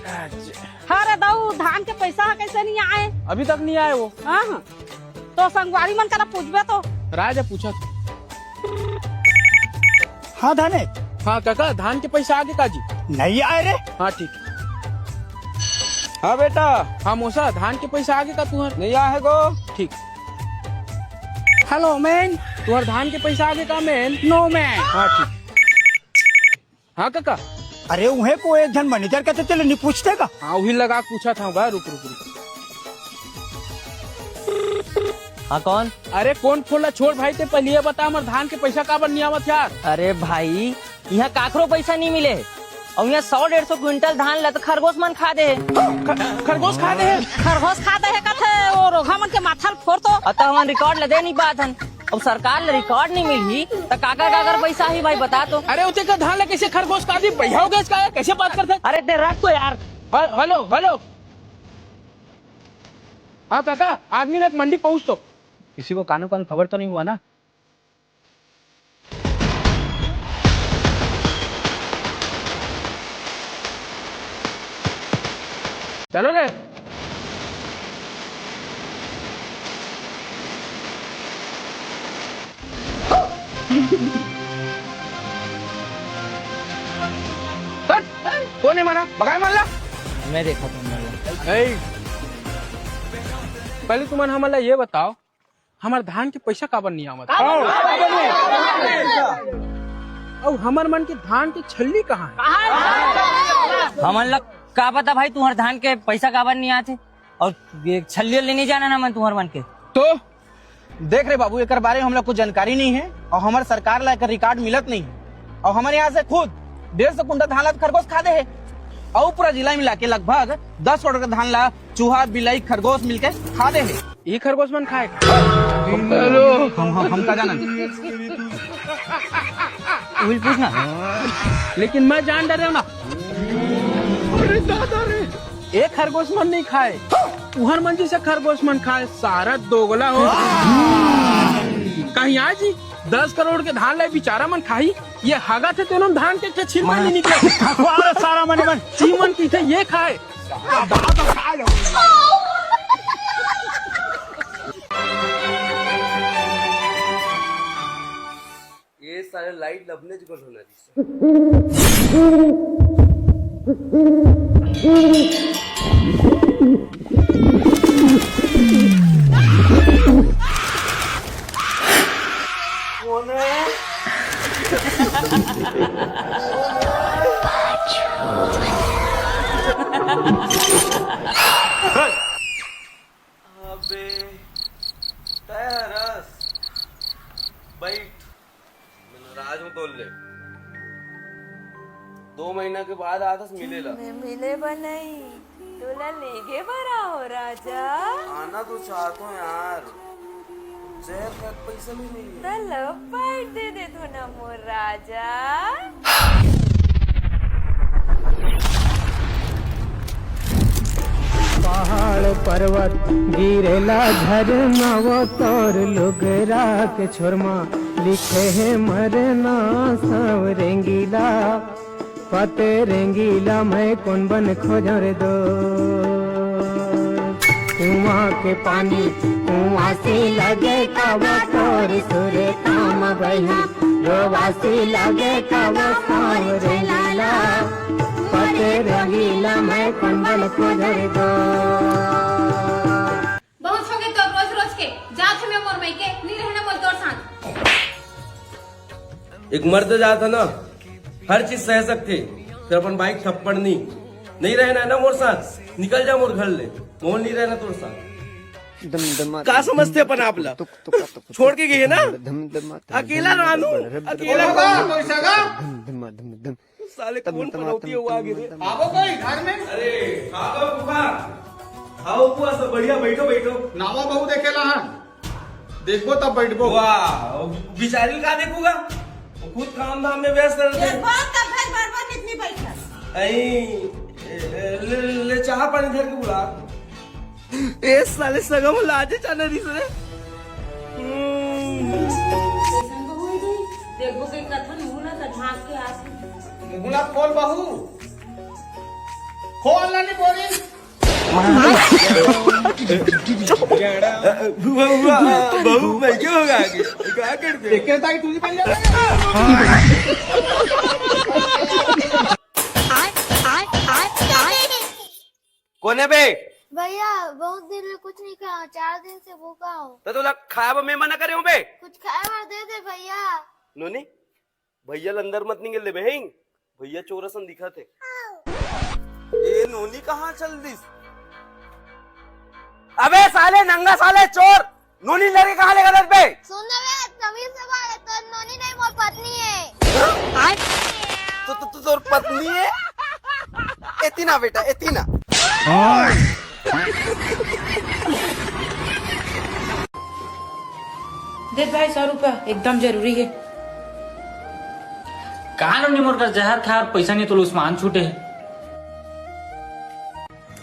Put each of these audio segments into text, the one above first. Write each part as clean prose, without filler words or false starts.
अरे दाऊ धान के पैसा कैसे नहीं आए? अभी तक नहीं आए वो। हाँ तो संगवारी मन करा पूछबे तो राजा पूछा था। हाँ धाने। हाँ काका धान के पैसा आगे काजी नहीं आए रे। हाँ ठीक। हाँ बेटा। हाँ मौसा धान के पैसा आगे का तुहर नहीं आए गो। ठीक। हेलो मैन तुहर धान के पैसा आगे का मैन? No man. हाँ ठीक। हाँ काका। अरे उन्हें को एक जन मैनेजर कहते चले नहीं पूछते का। हाँ वही लगा पूछा था भाई। रुक रुक रुक। हाँ कौन? अरे कौन खोला छोड़ भाई ते पहले बता हमारे धान के पैसा काबर नहीं आवत यार। अरे भाई यहाँ काकरो पैसा नहीं मिले और यहाँ 100-150 क्विंटल धान ला तो खरगोश मन खा दे। खरगोश खा दे। खरगोश खा दे कथे वो रोगा मन के माथा फोड़ तो अतः हम रिकॉर्ड ले दे नहीं बात हन। अब सरकार ले रिकॉर्ड नहीं मिली तो काका काकर पैसा ही भाई बता तो। अरे उते का धान ला कैसे खरगोश खा दी भैया हो गया इसका कैसे बात करते? अरे ते रख तो यार। Hello hello. हाँ काका आदमी ने मंडी पहुँच तो किसी को कानों कान खबर तो नहीं हुआ ना? चलो रे। कौन है मारा? बगाए मार ला। मैं देखा था। पहले तुम हमारा ये बताओ हमारे धान के पैसा काबर नहीं आवत? और हमार मन के धान की छल्ली कहाँ है? हमन लग का पता भाई तुम्हारे धान के पैसा काबर नहीं आते और छल्ली लेने जाना ना मन तुम्हारे मन के। तो देख रहे बाबू एक बारे में हम लोग को जानकारी नहीं है और हमारे सरकार ला रिकॉर्ड मिलत नहीं है और हमारे यहाँ से खुद 150 कुंटल धान ला खरगोश खा दे है और पूरा जिला मिला के लगभग 10 करोड़ का धान ला चूहा बिलाई खरगोश मिलके खा दे है। ये खरगोश मन खाए हम का जाना वही पूछना। लेकिन मैं जान डर रहा हूँ ना। अरे दादा रे एक खरगोश मन नहीं खाए उहर मन जैसे खरगोश मन खाए सारा दोगला हो। कहीं आज 10 करोड़ के धान लाए बेचारा मन खाई ये हागा थे तो धान के छीन नहीं निकले सारा मन मन चीमन की थे ये खाए। ये सारे लाइट लबने जुगल होना चाहिए। कौन है? अबे तरस बैठ राज में तोल ले 2 महीना के बाद आदस मिलेला। मिले बनाई तोला लेगे बरा हो राजा। आना तो चाहता हूँ यार जहर का पैसा भी नहीं है। तलो पाइट दे दे तो ना मोर राजा। पहाड़ पर्वत गिरेला झरना वो तोर लोग राख छोरमा लिखे है मरना सब रेंगीला पते रेंगीला मैं कौन बन खोजर दो कुआं के पानी कुआं से लगे कवा तोर सुर काम बही रोवा से लगे कवा साव रेंगीला पते रेंगीला मैं कौन बन खोजर दो। बहुत हो गए तो रोज रोज के जात हमें मोर मई के नहीं रहना मोर तोर साथ। एक मर्द जाता ना हर चीज सह सकते फिर अपन बाइक थप्पड़ नहीं रहना है ना मोर साथ निकल जा मोर घर ले मोर नहीं रहना तोर साथ। का समझते अपन आप ला छोड़ के गए ना अकेला रानू अकेला साले कौन पनौती हुआ आगे रे आओ कोई घर में। अरे खाओ बुआ खाओ बुआ सब बढ़िया बैठो बैठो नावा बहु देखेला है देखबो तब बैठबो। वाह बिचारी का देखूंगा खुद काम धाम में व्यस्त रहते ले चाह पानी धर के बुला ए साले सगम लाजे चाने दी से देखो के कथन मुना त झांक के आसी मुला खोल बहू खोल ना नहीं बोली बहू मैं क्यों होगा आगे क्या करते तुझी पण कोण है बे भैया बहुत दिन में कुछ नहीं खाया 4 दिन से भूखा हूँ तो तुला खाया मैं मना करे हूँ बे कुछ खाया और दे दे भैया नोनी भैया अंदर मत निकल बे हैं भैया चोरसन दिखा थे ये नोनी कहाँ चल दिस अबे साले नंगा साले चोर नोनी लड़के कहाँ लेगा दर पे सुन ना बे तमीज से बात है तो नोनी नहीं मोर पत्नी है तो तोर पत्नी है एतीना बेटा एतीना दे भाई 100 रुपया एकदम जरूरी है। कहा नो निमोर कर जहर खा और पैसा नहीं तो उस्मान छूटे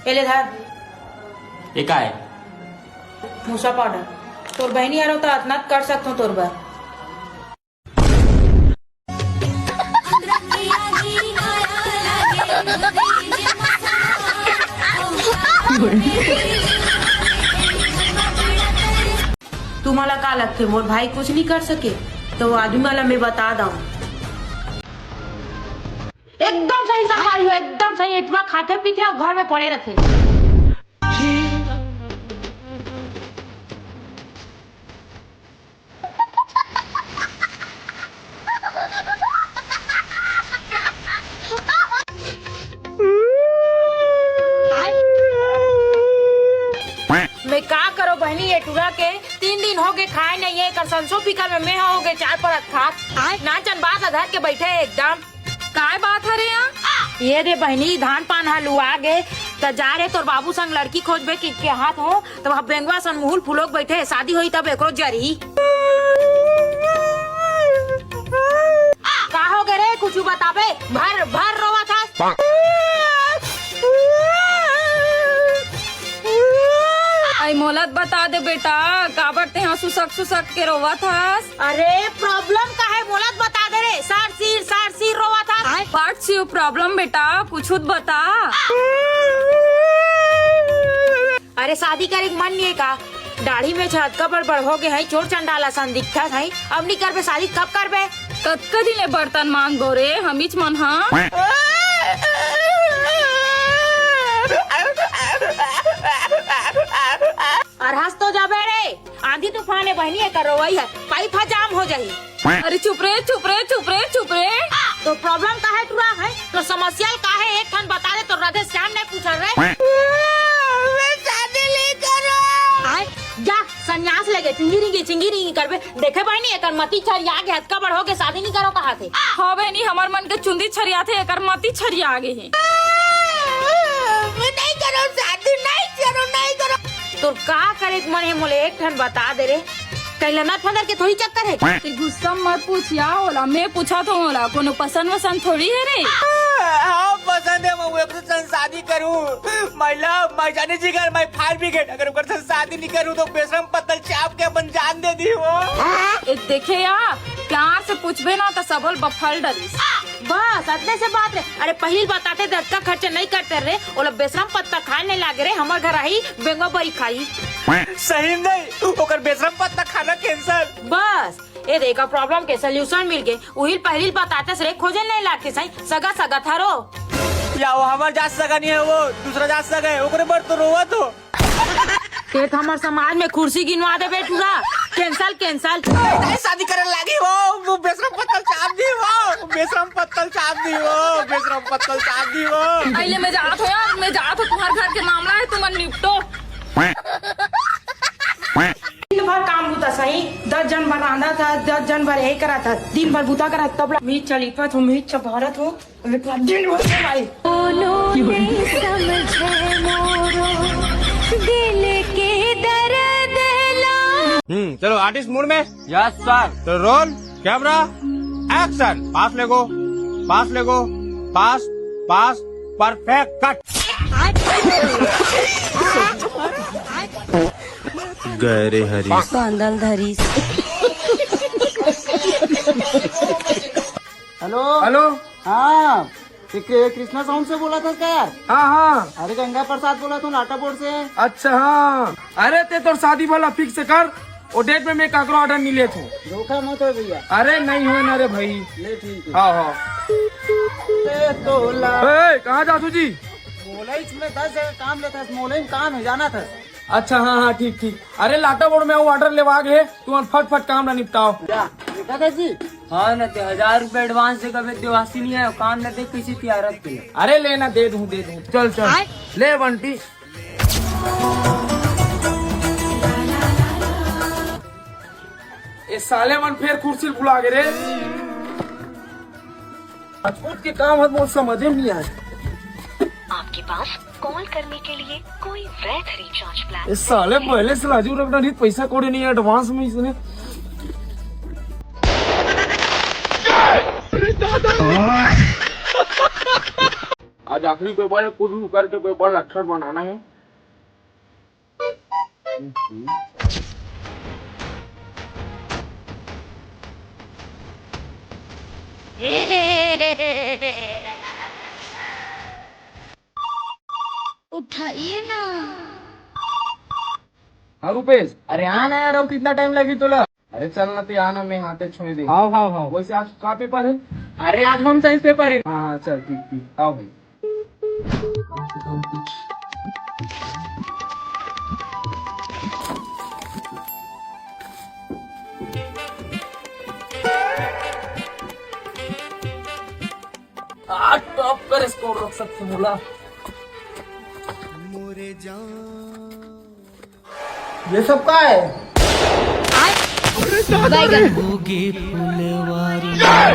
ले धार एक आए भूसा पाउडर तोर बहनी आ रहा तो इतना कर सकता हूँ तोर बार तुम्हाला का लगते मोर भाई कुछ नहीं कर सके तो आदमी वाला मैं बता दूं एकदम सही सफाई हो एकदम सही इतना खाते पीते और घर में पड़े रहते मैं का करो बहनी ये टूरा के 3 दिन हो गए खाए नहीं है कर संसो पिकर में मैं हो गए 4 परत खात नाचन बात धर के बैठे एकदम काय बात है रे यहाँ ये रे बहनी धान पान हलुआ गे तो जा रहे तोर बाबू संग लड़की खोजबे किट के हाथ हो तो वहाँ बेंगवा सन मुहुल फुलोक बैठे शादी हुई तब एकरो जरी का हो गए रे कुछ बताबे भर भर रोवा था आई मोलत बता दे बेटा काबर ते हाँ सुसक के रोवा था। अरे प्रॉब्लम का है मोलत बता दे रे सार सिर रोवा था व्हाट्स योर प्रॉब्लम बेटा कुछ बता। अरे शादी करे के मन नहीं है का दाढ़ी में छटका बड़ हो गए है चोर चंडाला सन दिखता है अब नहीं करबे शादी कब करबे कतका दिने बर्तन मांग दो रे हमीच मन हाँ और हंस तो जाबे रे आंधी तूफान है बहनी कर रोई है पाइप जाम हो जाही अरे चुप रे तो प्रॉब्लम का है तुरा है तो समस्या का है एक ठन बता दे तो राधे श्याम ने पूछा रे शादी नहीं करो जा संन्यास लगे चिंगी करबे देखे बहनी एकर मती छरिया के हद का बढ़ हो के शादी नहीं करो कहा थे हाँ बहनी हमार मन के चुंदी छरिया थे एकर मती छरिया आगे है नहीं करो शादी नहीं करो तो का करे मन है मोले एक ठन बता दे रे कैला ना फंदर के थोड़ी चक्कर है ते गुस्सा मत पूछ या होला मैं पूछा तो होला कोनो पसंद वसंद थोड़ी है रे हाँ पसंद है मैं एक संग शादी करूँ महिला मैं जाने जी घर मैं फायर ब्रिगेड अगर ऊपर से शादी नहीं करूँ तो बेशरम पत्तल चाप के अपन जान दे दी वो एक देखे या प्यार से पूछबे ना तो सबल बफल डरिस बस अतने से बात रे अरे पहली बताते थे का खर्चा नहीं करते रे वो लोग बेशरम पत्ता खाए नहीं लागे रे हमारे घर आई बेंगो बरी खाई सही नहीं ओकर बेशरम पत्ता खाना कैंसर बस ये देखा प्रॉब्लम के सोल्यूशन मिल गए वही पहली बताते से खोजे नहीं लागते सही सगा थारो या वो हमार जात सगा नहीं है वो दूसरा जात सगा है ओकरे पर तो रोवा तो एक हमारे समाज में कुर्सी गिनवा दे बेटूरा कैंसल शादी करे लगी वो बेशरम पत्तल चाप दी वो बेशरम पत्तल चाप दी वो पहले मैं जात हो यार मैं जात हो तुम्हारे घर के मामला है तुम निपटो दिन भर काम होता सही 10 जन भर रांधा था 10 जन भर यही करा था दिन भर बूता करा तब मी चलीपत हूँ मी भारत हूँ दिन भर भाई दिल के दर्द ला चलो आर्टिस्ट मूड में यस सर तो रोल कैमरा एक्शन पास लेगो पास परफेक्ट कट गहरे हरी बांधल धरी हेलो हाँ कृष्णा साउंड से बोला था क्या यार? हाँ हाँ। अरे गंगा प्रसाद बोला तो नाटा बोर्ड से। अच्छा हाँ। अरे ते तो शादी वाला फिक्स कर, वो डेट में मैं काकरो ऑर्डर नहीं ले थू। धोखा मत हो भैया। अरे नहीं हो ना रे भाई। ले ठीक है। हाँ हाँ। कहाँ जातू जी? मोलई में 10 जगह काम लेता है, मोलई में काम है, जाना था। अच्छा हाँ हाँ ठीक ठीक। अरे लाटा बोर्ड में वो ऑर्डर लेवा गए, तुम फट काम ना निपटाओ। देखा था जी? हाँ न 1000 रुपए एडवांस से कभी देवासी नहीं है, काम न दे कैसे तैयार रखते। अरे लेना दे दूँ। चल चल ले बंटी। ये साले मन फिर कुर्सी भुला गए रे। अजपूत के काम है समझ में नहीं आए। आपके पास कॉल करने के लिए कोई वैध रिचार्ज प्लान। इस साले पहले से राजू रखना नहीं, पैसा कोड़ी नहीं है एडवांस में इसने। आज आखिरी पेपर है, कुछ करके पेपर अक्षर बनाना है। उठाइए ना। हाँ रुपेश, अरे आना यार, अब कितना टाइम लगी तोला? अरे चल ना तो आना, मैं हाथे छोड़ दे। हाँ। वैसे आज का पेपर है? अरे आज होम साइंस पेपर है। हाँ चल ठीक आओ भाई। आज टॉप कर स्कोर रख सकते बोला। ये सब का है?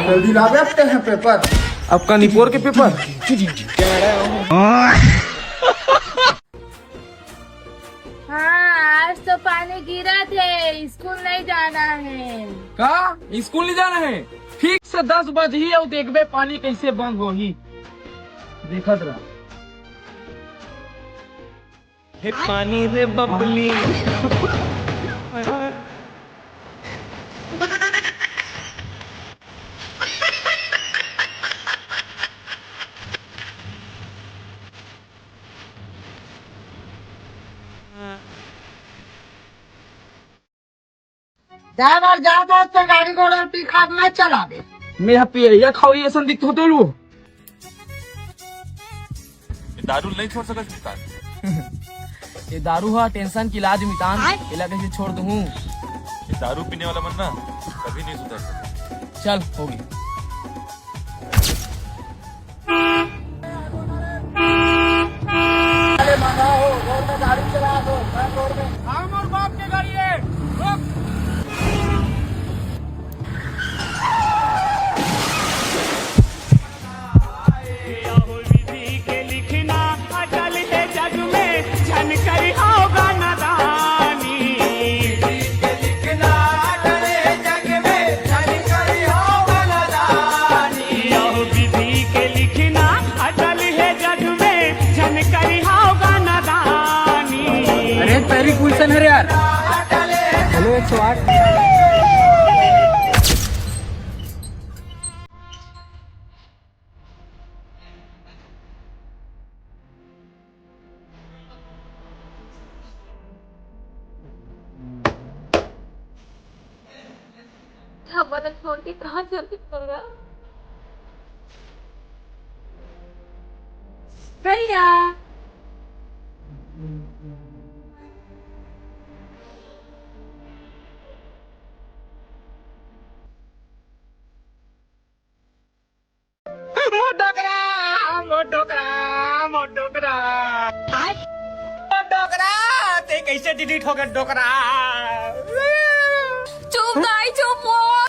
जल्दी ला देते हैं पेपर। आपका निपोर के पेपर। हाँ आज तो पानी गिरा थे, स्कूल नहीं जाना है। का स्कूल नहीं जाना है? ठीक से 10 बजे ही और देखबे पानी कैसे बंद हो ही। देखत रहा। पानी रे बबली। ज्यादा तो गाड़ी घोड़ा पीखा मत चला दे। मैं पिया खाओ ये सन दिख तो लो। दारू नहीं छोड़ सकता। ये दारू है टेंशन की इलाज मितान, इला कैसे छोड़ दूँ? दारू पीने वाला मन ना कभी नहीं सुधर सकता। चल हो गई। गाड़ी चला दो, हम और बाप के गाड़ी है। रुक। अरे तेरी क्वेश्चन है यार। हेलो 108। हमारा छोड़ के कहाँ चलते होगा भैया? ते कैसे डिलीट हो गया डोकरा? चुप गाई चुप हो।